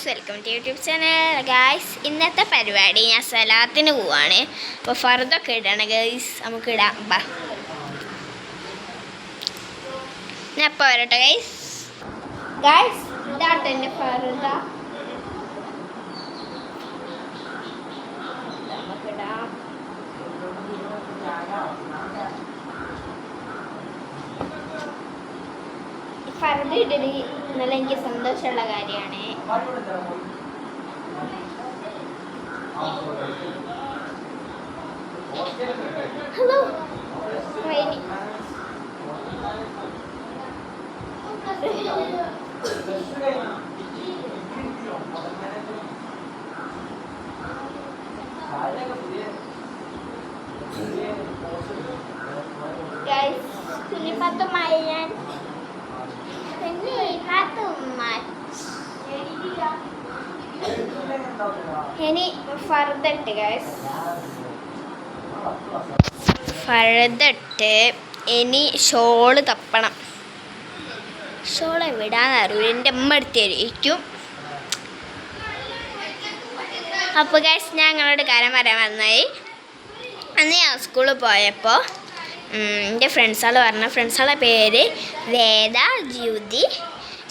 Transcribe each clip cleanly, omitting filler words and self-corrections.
Guys, welcome to YouTube channel. Guys, ഇന്നത്തെ പരിപാടി ഞാൻ സലാത്തിന് പോവാണ്. അപ്പോൾ ഫർദൊക്കെ ഇടണം ഗായ്സ്, നമുക്ക് ഇടാം. ഞാൻ അപ്പോൾ വരട്ടെ ഗായ്സ്. ഗായ്സ്, ഇതാട്ടെ എൻ്റെ ഫർദ. നമുക്കിടാം. ഫർദ ഇടല് നല്ല എനിക്ക് സന്തോഷമുള്ള കാര്യമാണ്. ഹലോ ഗൈസ്, കുഞ്ഞിപ്പത്തുമായി ഞാൻ ഇനി ഫർദട്ട് ഗൈസ്, ഫർദട്ട് ഇനി ഷോള് തപ്പണം. ഷോള് വിടാന്നറിയില്ല, എൻ്റെ അമ്മ എടുത്തായിരിക്കും. അപ്പോൾ ഗൈസ്, ഞാൻ ഞങ്ങളോട് കാര്യം പറയാൻ വന്നായി. അന്ന് ഞാൻ സ്കൂളിൽ പോയപ്പോൾ എൻ്റെ ഫ്രണ്ട്സുകളുടെ പേര് വേദ, ജ്യൂതി,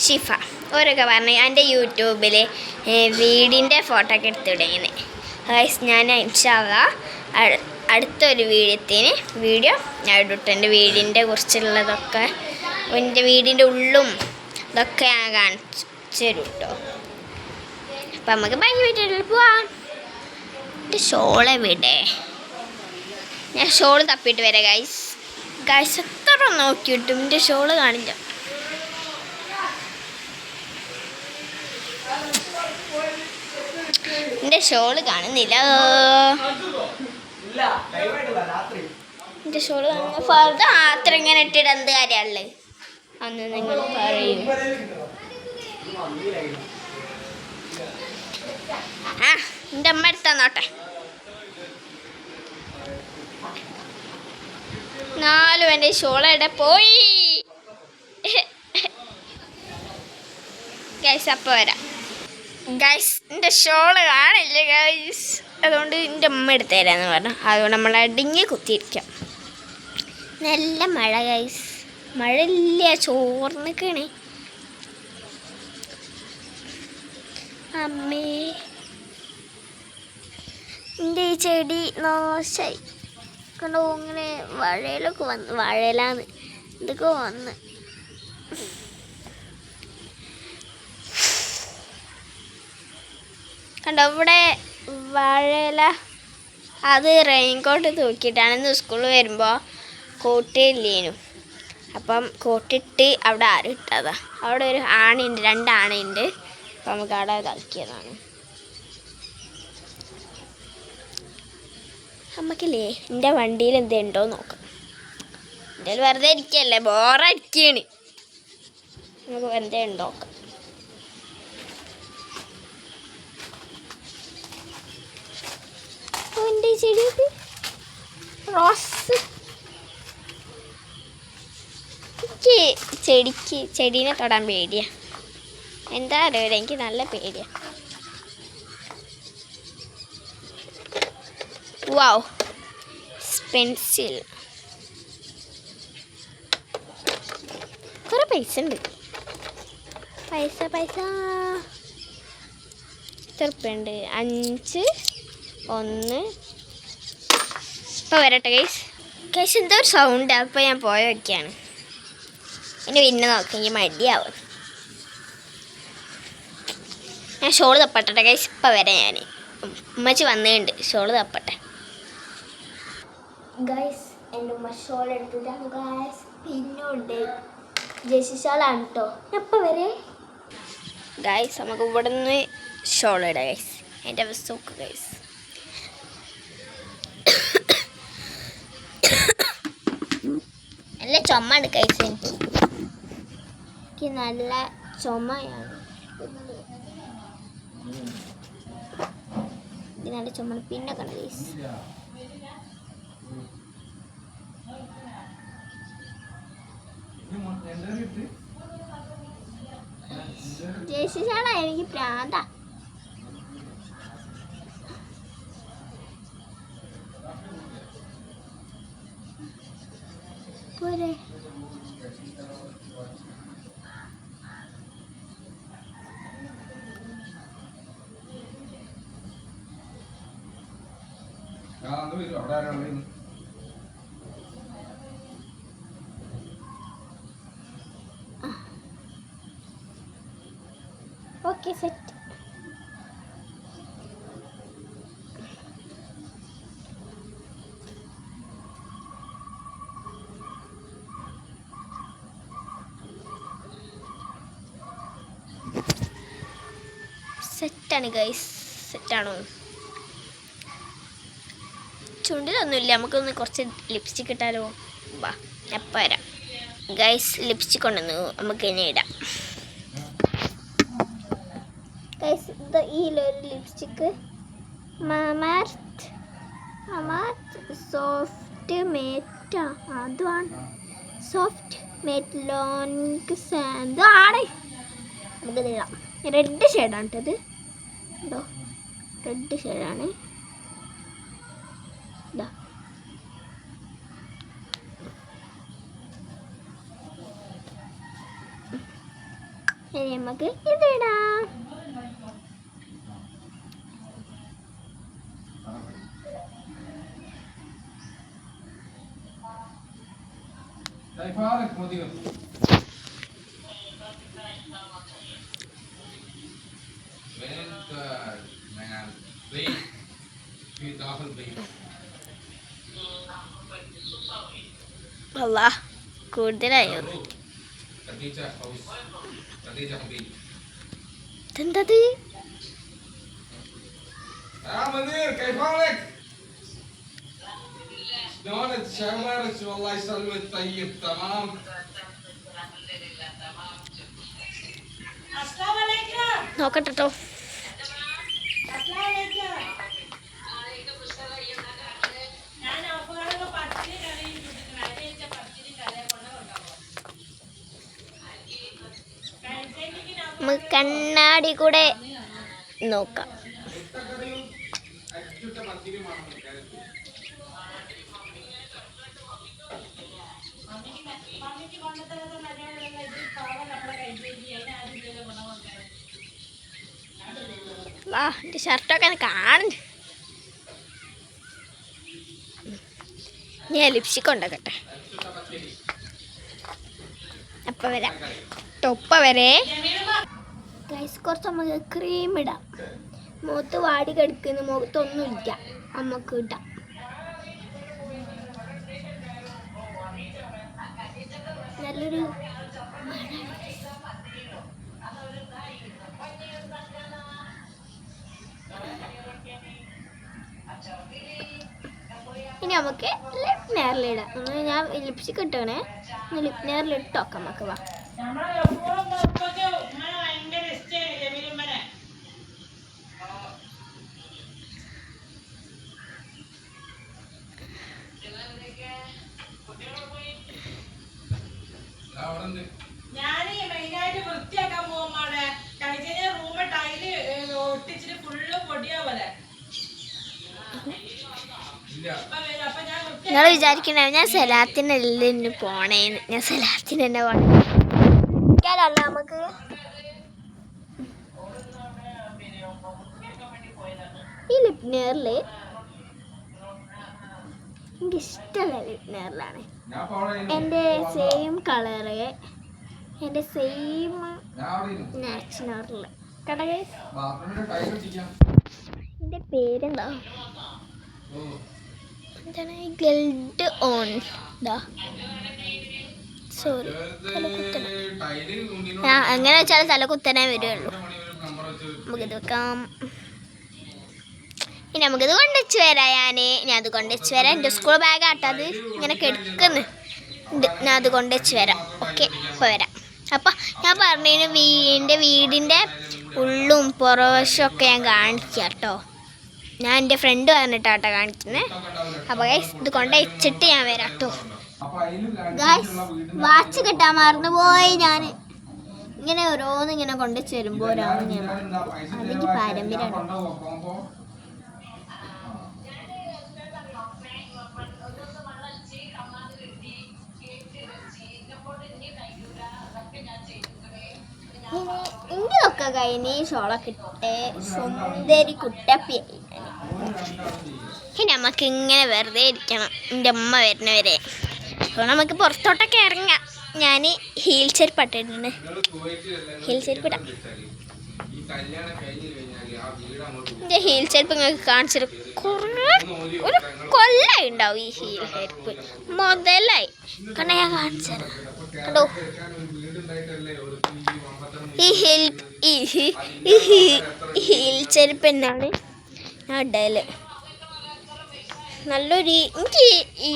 ഷിഫ. ഓരൊക്കെ പറഞ്ഞു എൻ്റെ യൂട്യൂബിൽ വീടിൻ്റെ ഫോട്ടോ ഒക്കെ എടുത്തിടുന്നത്. ഗൈസ്, ഞാൻ ഇൻഷാ അല്ലാഹ് അടുത്തൊരു വീഡിയോ ഞാൻ ഇട്ടിട്ട് എൻ്റെ വീടിൻ്റെ കുറിച്ചുള്ളതൊക്കെ, എൻ്റെ വീടിൻ്റെ ഉള്ളും ഇതൊക്കെ ഞാൻ കാണിച്ചു തരും കേട്ടോ. അപ്പം നമുക്ക് ബാക്കി വീട്ടിൽ പോവാം. എൻ്റെ ഷോളെ വിടേ, ഞാൻ ഷോള് തപ്പിയിട്ട് വരാം ഗൈസ്. ഗൈസ്, എത്ര നോക്കിയിട്ടും എൻ്റെ ഷോള് കാണില്ല. എൻ്റെ ഷോള് കാണുന്നില്ല. എൻ്റെ ഷോള് കാണുന്ന ഫർദ മാത്രം ഇങ്ങനെ ഇട്ടിട്ട് എന്ത് കാര്യമുള്ളത് അന്ന് നിങ്ങൾ പറയും. എൻ്റെ അമ്മ എടുത്താ നോട്ടെ. 4 എൻ്റെ ഷോളയുടെ പോയി ഗൈസ്. അപ്പോൾ വരാം ഗൈസ്. എൻ്റെ ഷോള് കാണില്ല ഗൈസ്, അതുകൊണ്ട് എൻ്റെ അമ്മ എടുത്തു തരാമെന്ന് പറഞ്ഞു. അതുകൊണ്ട് നമ്മൾ അടിങ്ങി കുത്തിയിരിക്കാം. നല്ല മഴ ഗൈസ്, മഴ ഇല്ല, ചോർന്നിക്കണേ. അമ്മേ, എൻ്റെ ഈ ചെടി നാശായി കണ്ടോ. ഇങ്ങനെ വാഴയിലൊക്കെ വന്ന്, വാഴയിലാന്ന് ഇതൊക്കെ വന്ന്. കണ്ടോ ഇവിടെ വാഴയില. അത് റെയിൻകോട്ട് തൂക്കിയിട്ടാണ് ഇന്ന് സ്കൂളിൽ വരുമ്പോൾ കോട്ട് ഇല്ലേനു. അപ്പം കോട്ടിട്ട് അവിടെ ആരും ഇട്ടതാ. അവിടെ ഒരു ആണയുണ്ട്, 2 ആണയുണ്ട്. അപ്പം നമുക്ക് അവിടെ ഇതാക്കിയതാണ്. നമുക്കില്ലേ എൻ്റെ വണ്ടിയിൽ എന്തുണ്ടോ നോക്കാം. എൻ്റെ വെറുതെ ഇരിക്കല്ലേ, ബോറടിക്കാണ്. നമുക്ക് വെറുതെ ഉണ്ടോ നോക്കാം. എൻ്റെ ചെടിയൊക്കെ റോസ്. എനിക്ക് ചെടീനെ തൊടാൻ പേടിയാ. എന്താ അറിയില്ല, എനിക്ക് നല്ല പേടിയാ. വാവ്, പെൻസിൽ. കുറേ പൈസ ഉണ്ട്. പൈസ എത്ര ഉണ്ട്? 5, 1. ഇപ്പോൾ വരട്ടെ ഗൈസ്. ഗൈസ്, എന്തോ ഒരു സൗണ്ട്. അപ്പോൾ ഞാൻ പോയ വയ്ക്കുകയാണ്. ഇനി പിന്നെ നോക്കാം, എനിക്ക് മടിയാവും. ഞാൻ ഷോള് തപ്പട്ടെ ഗൈസ്. ഇപ്പം വരാം ഞാൻ. ഉമ്മച്ചി വന്നിട്ടുണ്ട്, ഷോള് തപ്പട്ടെ ഗൈസ്. എൻ്റെ ഉമ്മ ഷോൾ എടുത്തിട്ടാണ് ഗൈസ്. പിന്നുണ്ട് ജേഴ്സി ഷോളാണ് കേട്ടോ. എപ്പോൾ വരെ ഗൈസ്? നമുക്ക് ഇവിടെ നിന്ന് ഷോൾ ഇടാം ഗൈസ്. എൻ്റെ അവസ്ഥ നോക്ക് ഗൈസ്. നല്ല ചുമ ഉണ്ട് ഗൈസ്. എനിക്ക് നല്ല ചുമയാണ്. നല്ല ചുമ പിന്നെ കണ്ട ഗൈസ്. ജേഴ്സി ഷാളാ എനിക്ക് പ്രാന്താ. പോരെ ഓക്കെ സെറ്റ്. സെറ്റാണ് ഗൈസ്, സെറ്റാണോ? ചുണ്ടിലൊന്നുമില്ല, നമുക്കൊന്ന് കുറച്ച് ലിപ്സ്റ്റിക് ഇട്ടാലോ? വാ എപ്പോൾ വരാം ഗൈസ്. ലിപ്സ്റ്റിക് കൊണ്ടുവന്നു, നമുക്ക് ഇനി ഇടാം ഗൈസ്. ഇത് ഈ ഒരു ലിപ്സ്റ്റിക്ക് സോഫ്റ്റ് മേറ്റ്, അതുമാണ് സോഫ്റ്റ് മേറ്റ് ലോങ് സാൻഡ് ആണ്. നമുക്കിത് ഇടാം. റെഡ് ഷെയ്ഡാണ് കേട്ടത്, ഉണ്ടോ? റെഡ് ഷെയ്ഡാണ് ഇതാ. ഇനി നമുക്ക് ഇതിടാം. അല്ലാ കൂടുതലായോ? എന്തത്? നോക്കട്ടോ. നമുക്ക് കണ്ണാടി കൂടെ നോക്കാം. എൻ്റെ ഷർട്ടൊക്കെ കാണുന്നു. ഞാൻ ലിപ്സ്റ്റിക് ഉണ്ടാക്കട്ടെ, അപ്പം വരാം. ടൊപ്പ വരെ ഗൈസ്. കുറച്ച് നമുക്ക് ക്രീം ഇടാം. മുഖത്ത് വാടി കിടക്കുന്ന മുഖത്തൊന്നുമില്ല, നമുക്ക് ഇടാം. നല്ലൊരു ഇനി നമുക്ക് ലിപ് നെയറിലിടാം. ഞാൻ ലിപ്സ്റ്റിക് ഇട്ടേ, ലിപ് നെയറിലിട്ട് നോക്കാം നമുക്ക്. വാ ഞാന് മെയിനായിട്ട് വൃത്തിയാക്കാൻ പോകുമ്പാണ് കഴിച്ച റൂമ് ടൈല് ഒട്ടിച്ചിട്ട് ഫുള്ള് പൊടിയാ പോലെ. നിങ്ങൾ വിചാരിക്കണേ ഞാൻ സലാത്തിനെല്ലാം പോണേന്ന്. ഞാൻ സലാത്തിന് തന്നെ പോണേ നമുക്ക്. ഈ ലിപ് നെയറിൽ എനിക്കിഷ്ടമുള്ള ലിപ് നെയറിലാണ്. എൻ്റെ സെയിം കളറ്, എൻ്റെ സെയിം നാച്ചുറൽ കട. എൻ്റെ പേരെന്താ? എന്താണ്? Guild on. സോറി, എങ്ങനെ വെച്ചാൽ തല കുത്തനെ വരുള്ളൂ. നമുക്കിത് വെക്കാം. ഇനി നമുക്കിത് കൊണ്ടുവച്ച് വരാം. ഞാൻ അത് കൊണ്ടുവച്ച് വരാം. എൻ്റെ സ്കൂൾ ബാഗാട്ടത് ഇങ്ങനെ കെടുക്കുന്നു. ഞാൻ അത് കൊണ്ടുവച്ച് വരാം. ഓക്കെ, ഇപ്പോൾ വരാം. അപ്പം ഞാൻ പറഞ്ഞു എൻ്റെ വീടിൻ്റെ ഉള്ളും പുറവശമൊക്കെ ഞാൻ കാണിക്കാം കേട്ടോ. ഞാൻ എൻ്റെ ഫ്രണ്ട് പറഞ്ഞിട്ടാട്ടോ കാണിക്കുന്നത്. അപ്പോൾ ഗൈസ് ഇത് കൊണ്ടുവച്ചിട്ട് ഞാൻ വരാം കേട്ടോ. ഗൈസ് വാച്ച് കിട്ടാൻ മറന്നുപോയി. ഞാൻ ഇങ്ങനെ ഓരോന്ന് ഇങ്ങനെ കൊണ്ടുവച്ച് വരുമ്പോൾ ഓരോന്ന് ഞാൻ അതെനിക്ക് പാരമ്പര്യമാണ്. ഇതൊക്കെ കഴിഞ്ഞ് ഷോളൊക്കെ ഇട്ട് സുന്ദരി കുട്ടപ്പിയായി. ഇനി നമുക്ക് ഇങ്ങനെ വെറുതെ ഇരിക്കണം എൻ്റെ അമ്മ വരുന്നവരെ. അപ്പോൾ നമുക്ക് പുറത്തോട്ടൊക്കെ ഇറങ്ങാം. ഞാൻ ഹീൽ ചെരുപ്പ് ഇട്ടിട്ടുണ്ട്. ഹീൽ ചെരുപ്പ് ഇടാം. എൻ്റെ ഹീൽ ചെരുപ്പ് നിങ്ങൾക്ക് കാണിച്ചിട്ട് കുറേ ഒരു കൊല്ലായി ഉണ്ടാവും. ഈ ഹീൽ ചെരുപ്പ് മുതലായി കാരണം ഞാൻ കാണിച്ചത് കേട്ടോ. ഹീൽ ചെരുപ്പ് എന്നാണ് ഞാൻ ഇടല്. നല്ലൊരു എനിക്ക് ഈ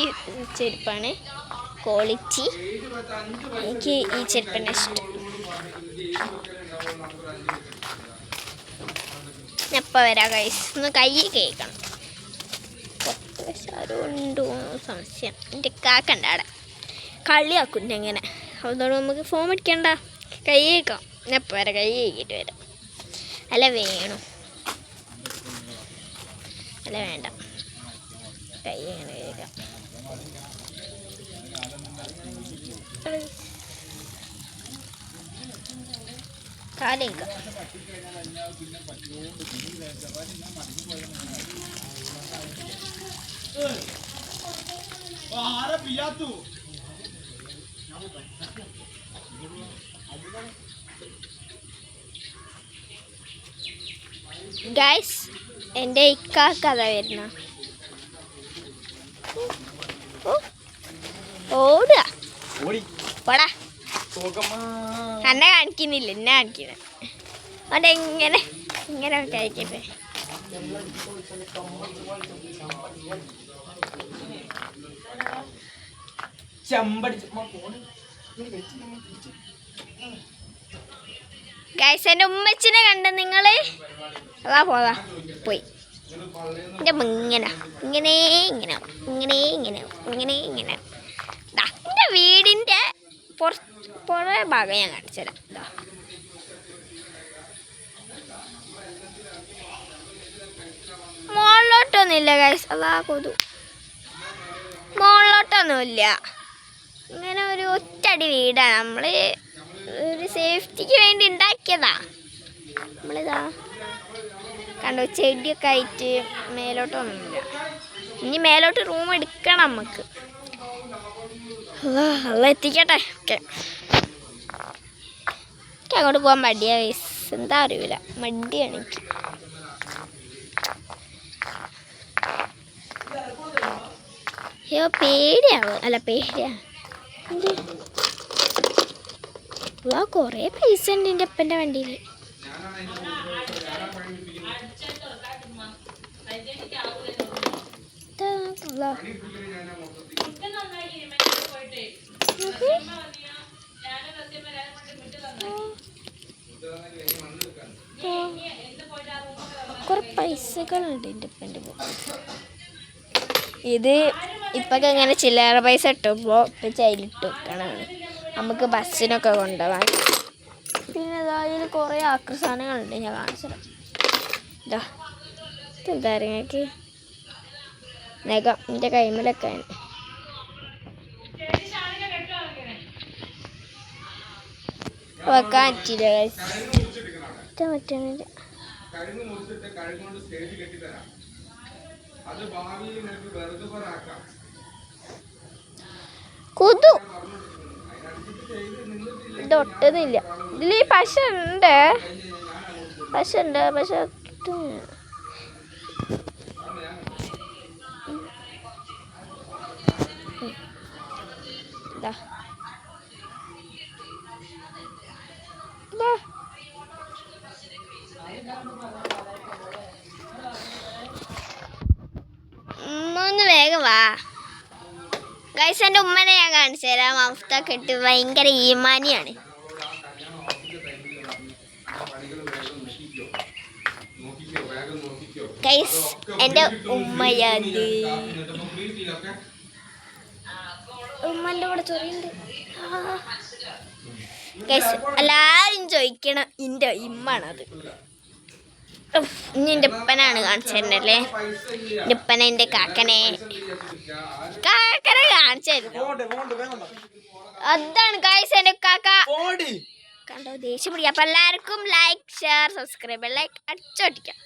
ചെരുപ്പാണ് ക്വാളിറ്റി. എനിക്ക് ഈ ചെരുപ്പിനെ ഇഷ്ടം. എപ്പോൾ വരാം ഗൈസ്? ഒന്ന് കൈ കേൾക്കണം. ഉണ്ടോ സംശയം. എൻ്റെ കാക്കണ്ട അവിടെ കളിയാക്കുന്നുണ്ട് എങ്ങനെ. അതുകൊണ്ട് നമുക്ക് ഫോം അടിക്കണ്ട, കൈ കേൾക്കാം. എപ്പോൾ വരാം? കൈ കേൾക്കിയിട്ട് വരാം. അല്ല വേണം, അല്ല വേണ്ട, കൈ എങ്ങനെ കേൾക്കാം. കാലേക്കാം. ഗൈസ് എൻ്റെ ഇക്കാക്കഥ വരുന്ന ഓടുക പോടാ. എന്നെ കാണിക്കുന്നില്ല, എന്നെ കാണിക്കുന്നത്. അവിടെ എങ്ങനെ ഇങ്ങനെ കഴിക്കട്ടെ. ഗൈസ് എൻ്റെ ഉമ്മച്ചിനെ കണ്ട നിങ്ങൾ? അതാ പോതാ പോയി. എൻ്റെ ഇങ്ങനെ ഇങ്ങനെ ഇങ്ങനെ ഇങ്ങനെ ഇങ്ങനെ ഇങ്ങനെ ഇങ്ങനെ എൻ്റെ വീടിൻ്റെ പുറേ ഭാഗം ഞാൻ കാണിച്ചു തരാം. മുകളിലോട്ടൊന്നുമില്ല ഗൈസ്. അതാ കൊതു. മുകളിലോട്ടൊന്നുമില്ല. ഇങ്ങനെ ഒരു ഒറ്റടി വീടാണ്. നമ്മൾ ഒരു സേഫ്റ്റിക്ക് വേണ്ടി ഉണ്ടാക്കിയതാ. നമ്മളിതാ കണ്ടോ ചെടിയൊക്കെ ആയിട്ട് മേലോട്ടൊന്നുമില്ല. ഇനി മേലോട്ട് റൂം എടുക്കണം നമുക്ക്. അല്ല എത്തിക്കട്ടെ. ഓക്കെ, എനിക്ക് അങ്ങോട്ട് പോകാൻ മടിയാ ഗൈസ്. എന്താ അറിയില്ല, മടിയാണ് എനിക്ക്. അയ്യോ പേടിയാവും. അല്ല പേടിയാ. കുറേ പൈസ ഉണ്ട് എൻ്റെ അപ്പൻ്റെ വണ്ടിയിൽ. കുറെ പൈസകളുണ്ട് എൻ്റെ അപ്പൻ്റെ. ഇത് ഇപ്പൊക്കെ ഇങ്ങനെ ചില്ലറ പൈസ ഇട്ടപ്പോൾ ഇപ്പം ചൈലിട്ട് വെക്കണതാണ് നമുക്ക് ബസ്സിനൊക്കെ കൊണ്ടുപോകാൻ. പിന്നെ അതിൽ കുറേ ആക്രസാധനങ്ങളുണ്ട്, ഞാൻ കാണിച്ചത്. ഇതാ ഇതെന്താ നിങ്ങൾക്ക് നഖം എൻ്റെ കൈമലൊക്കെ വെക്കാൻ പറ്റില്ല. പറ്റുന്നില്ല. കൊതു ഇത് ഒട്ടുന്നില്ല. ഇതിൽ പശ ഉണ്ട്, പക്ഷെ ഒന്ന് വേഗം വാ ഗൈസ്. എൻ്റെ ഉമ്മനെ ഞാൻ കാണിച്ചു തരാം. മഫ്തൊക്കെ ഇട്ട് ഭയങ്കര ഈമാനിയാണ് ഗൈസ്. എൻ്റെ ഉമ്മയത് ഉമ്മൻ്റെ കൂടെ ചൊറിയുണ്ട് ഗൈസ്. എല്ലാവരും ചോദിക്കണം എൻ്റെ ഇമ്മാണത്. ഇനി എൻ്റെ ഉപ്പനാണ് കാണിച്ചു തരുന്നല്ലേ. എൻ്റെ ഉപ്പനെ എൻ്റെ കാക്കനെ കാണിച്ചു തരുന്നു. അതാണ് ഗൈസ് എൻ്റെ കാക്ക. കണ്ടോ ദേഷ്യം പിടിക്കുക. അപ്പോൾ എല്ലാവർക്കും ലൈക്ക് ഷെയർ സബ്സ്ക്രൈബ് ലൈക്ക് അടിച്ചോട്ടിക്കാം.